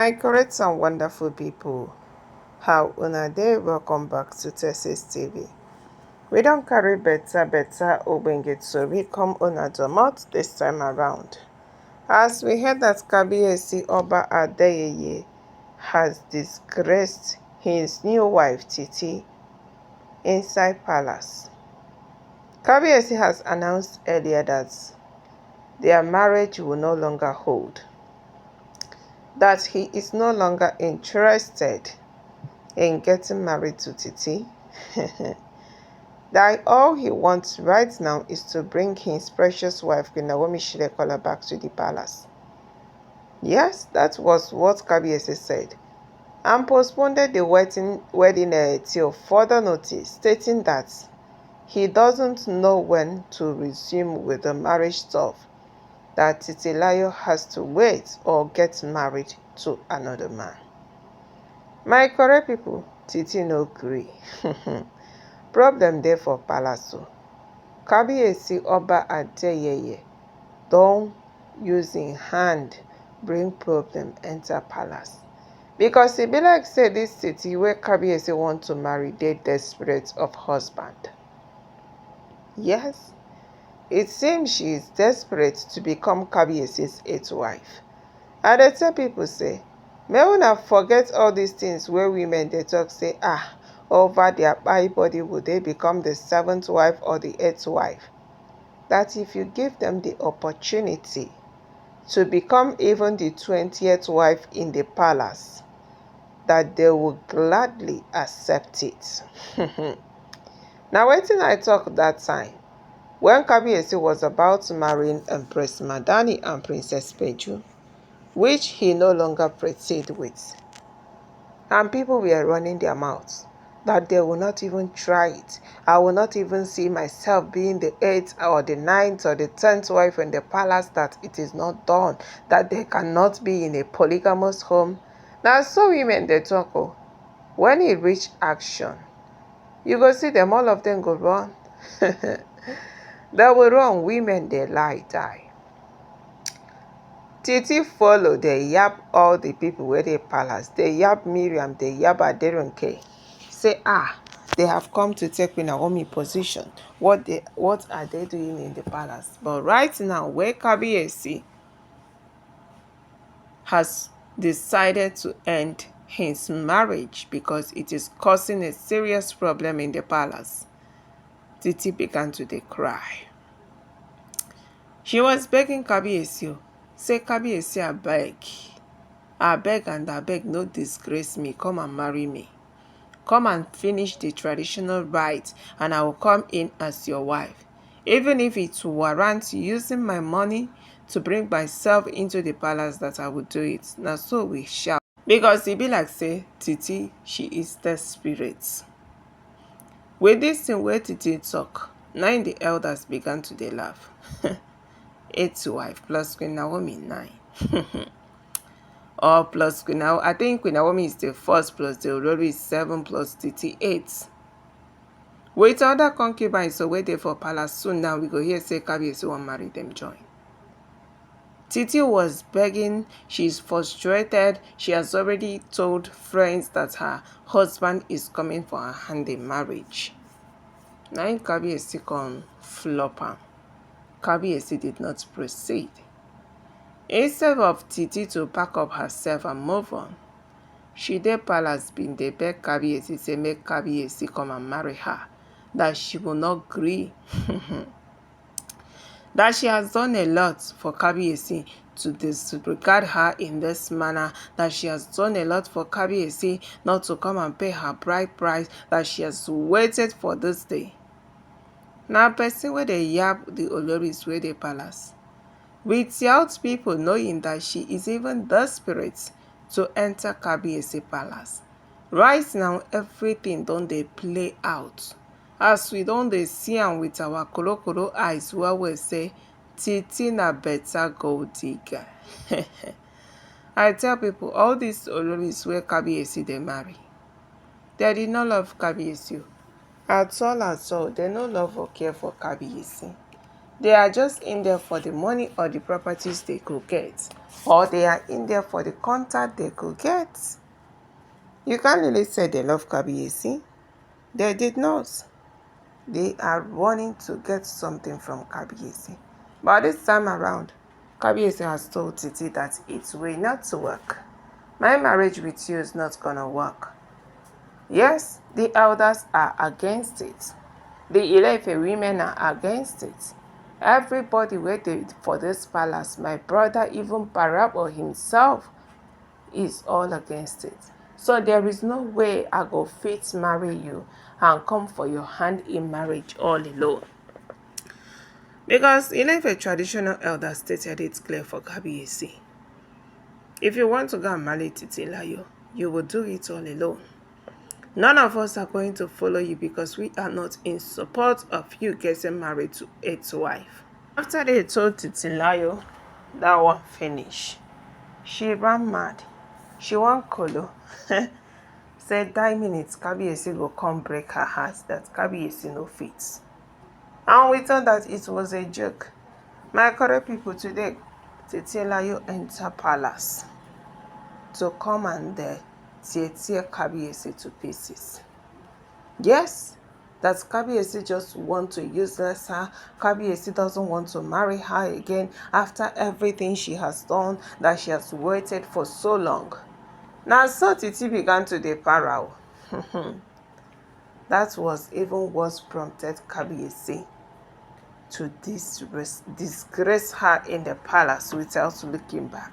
My correct and wonderful people, how una dey? Welcome back to Texas TV. We don't carry better ogbonge tori come una domot this time around. As we heard that Kabiyesi Oba Adeyeye has disgraced his new wife Titi inside palace. Kabiyesi has announced earlier that their marriage will no longer hold, that he is no longer interested in getting married to Titi. That all he wants right now is to bring his precious wife, Queennaomi back to the palace. Yes, that was what Kabiyesi said, and postponed the wedding till further notice, stating that he doesn't know when to resume with the marriage stuff, that titilayo has to wait or get married to another man. My correct people, Titi no gree. Problem dey for palace o. Kabiyesi Oba Adeyeye don use im hand bring problem enter palace, because e be like say dis Titi wey Kabiyesi want to marry dey desperate of husband. Yes, it seems she is desperate to become Kabiyesi's eighth wife. I dey tell people say, make una forget all these things wey women dey talk say over their body would they become the seventh wife or the eighth wife. That if you give them the opportunity to become even the 20th wife in the palace, that they will gladly accept it. Now wetin I talk that time, when Kabiyesi was about marrying Empress Madani and Princess Peju, which he no longer proceed with, and people were running their mouths that they will not even try it. I will not even see myself being the 8th or the 9th or the 10th wife in the palace, that it is not done, that they cannot be in a polygamous home. Now so women they talk o. When it reach action, you go see them, all of them go run. They will run, women they lie die. Titi follow, they yap all the people where they palace. They yap Mariam, they yap Aderonke. Say, they have come to take Naomi position. What are they doing in the palace? But right now, where Kabiyesi has decided to end his marriage because it is causing a serious problem in the palace, Titi began to cry. She was begging Kabiyesi, say, Kabiyesi, I beg and I beg, no disgrace me, come and marry me. Come and finish the traditional rites and I will come in as your wife. Even if it warrants using my money to bring myself into the palace, that I will do it. Now so we shall. Because it be like say, Titi, she is the spirit. With this thing where Titi talk, now the elders began to laugh. 8 wife plus Queen Naomi 9. Or plus Queen Naomi, I think Queen Naomi is the first, plus the olori is 7, plus Titi 8. With other concubines, so wait there for palace. Soon now we go here say Kabiyesi wan marry them join. Titi was begging, she's frustrated. She has already told friends that her husband is coming for her hand in marriage. Now Kabiyesi come flop am. Kabiyesi did not proceed. Instead of Titi to pack up herself and move on, she dey palace bin dey beg Kabiyesi say make Kabiyesi come and marry her, that she will not gree. That she has done a lot for Kabiyesi to disregard her in this manner, that she has done a lot for Kabiyesi not to come and pay her bride price, that she has waited for this day. Now person wey dey yab the oloris wey dey palace, without people knowing that she is even desperate to enter Kabiyesi palace. Right now, everything don dey play out. As we don dey see am with our korokoro eyes, where we say, Titi na better gold digger. I tell people, all these oloris wey Kabiyesi dey marry, they did not love Kabiyesi at all. They no love or care for Kabiyesi. They are just in there for the money or the properties they could get, or they are in there for the contact they could get. You can't really say they love Kabiyesi. They did not. They are wanting to get something from Kabiyesi. But this time around, Kabiyesi has told Titi that it will not work. My marriage with you is not gonna work. Yes, the elders are against it. The Ile-Ife women are against it. Everybody waited for this palace. My brother, even Parabo himself, is all against it. So there is no way I go fit marry you and come for your hand in marriage all alone. Because Ile-Ife traditional elders stated it clear for Kabiyesi. If you want to go and marry Titilayo, you will do it all alone. None of us are going to follow you because we are not in support of you getting married to a wife. After they told Titilayo that one finish, she ran mad. She want kolo. Said 9 minutes Kabiyesi go come break her heart that Kabiyesi no fits. And we thought that it was a joke. My correct people, today Titilayo enter palace to come and tear Kabiyesi to pieces. Yes, that Kabiyesi just want to useless her. Kabiyesi doesn't want to marry her again after everything she has done, that she has waited for so long. Now so Titi began to dey para. That was even what prompted Kabiyesi to disgrace her in the palace without looking back.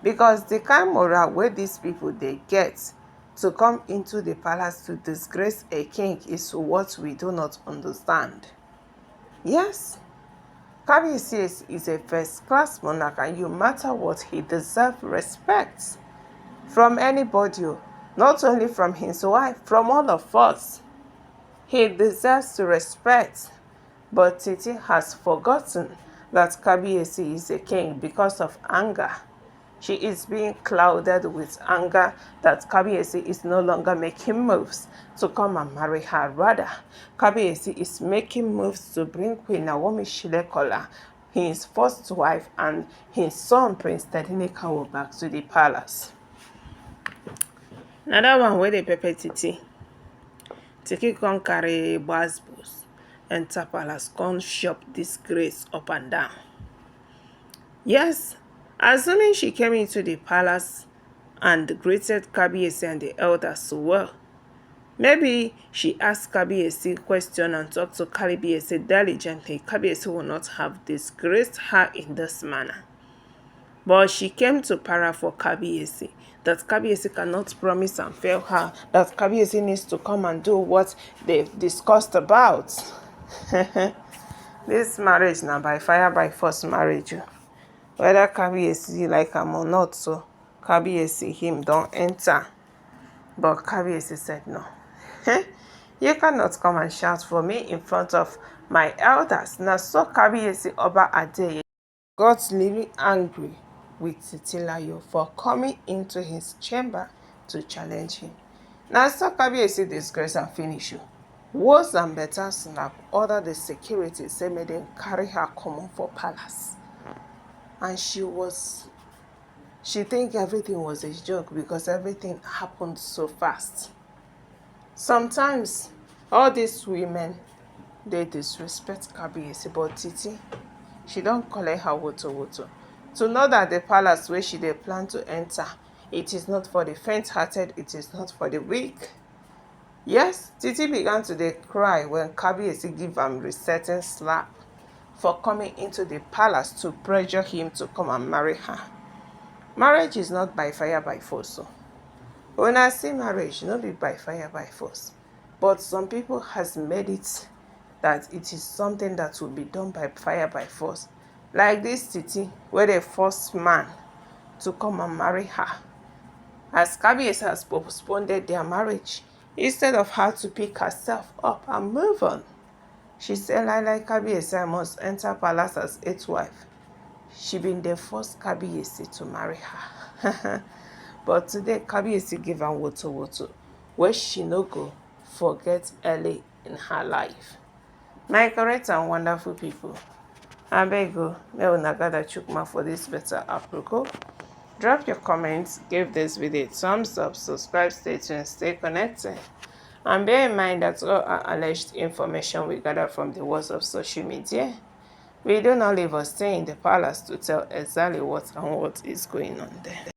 Because the kind moral where these people they get to come into the palace to disgrace a king is what we do not understand. Yes, Kabiyesi is a first-class monarch, and no matter what, he deserves respect from anybody, not only from his wife, from all of us. He deserves respect. But Titi has forgotten that Kabiyesi is a king because of anger. She is being clouded with anger that Kabiyesi is no longer making moves to come and marry her. Rather, Kabiyesi is making moves to bring Queen Naomi silekunola, his first wife, and his son Prince Tedinekawo back to the palace. Another one where they pepper Titi. Titi come carry gbasgbos enter palace, come shop disgrace up and down. Yes, assuming she came into the palace and greeted Kabiyesi and the elders well. Maybe she asked Kabiyesi question and talked to Kabiyesi diligently. Kabiyesi will not have disgraced her in this manner. But she came to para for Kabiyesi, that Kabiyesi cannot promise and fail her, that Kabiyesi needs to come and do what they've discussed about. This marriage now by fire by force marriage. Whether Kabiyesi like am or not, so Kabiyesi him don't enter. But Kabiyesi said no. You cannot come and shout for me in front of my elders. Now so Kabiyesi Oba Adeye got really angry with Titilayo for coming into his chamber to challenge him. Now so Kabiyesi disgrace and finish you. Worse and better snap order the security say make them carry her common for palace. And she think everything was a joke because everything happened so fast. Sometimes all these women, they disrespect Kabiyesi, but Titi, she don't collect her woto. To know that the palace where she dey plan to enter, it is not for the faint-hearted, it is not for the weak. Yes, Titi began to dey cry when Kabiyesi give am resetting slap for coming into the palace to pressure him to come and marry her. Marriage is not by fire by force. So when I say marriage, not be by fire by force. But some people has made it that it is something that will be done by fire by force. Like this Titi, where the first man to come and marry her. As Kabiyesi has postponed their marriage, instead of her to pick herself up and move on, she said, like Kabiyesi, I must enter palace as eighth wife. She been the first Kabiyesi to marry her. But today, Kabiyesi give am woto, where she no go forget early in her life. My correct and wonderful people, Abeg o, make una gather chook mouth for this better aproko. Drop your comments, give this video a thumbs up, subscribe, stay tuned, stay connected. And bear in mind that all our alleged information we gather from the words of social media. We do not live or stay in the palace to tell exactly what and what is going on there.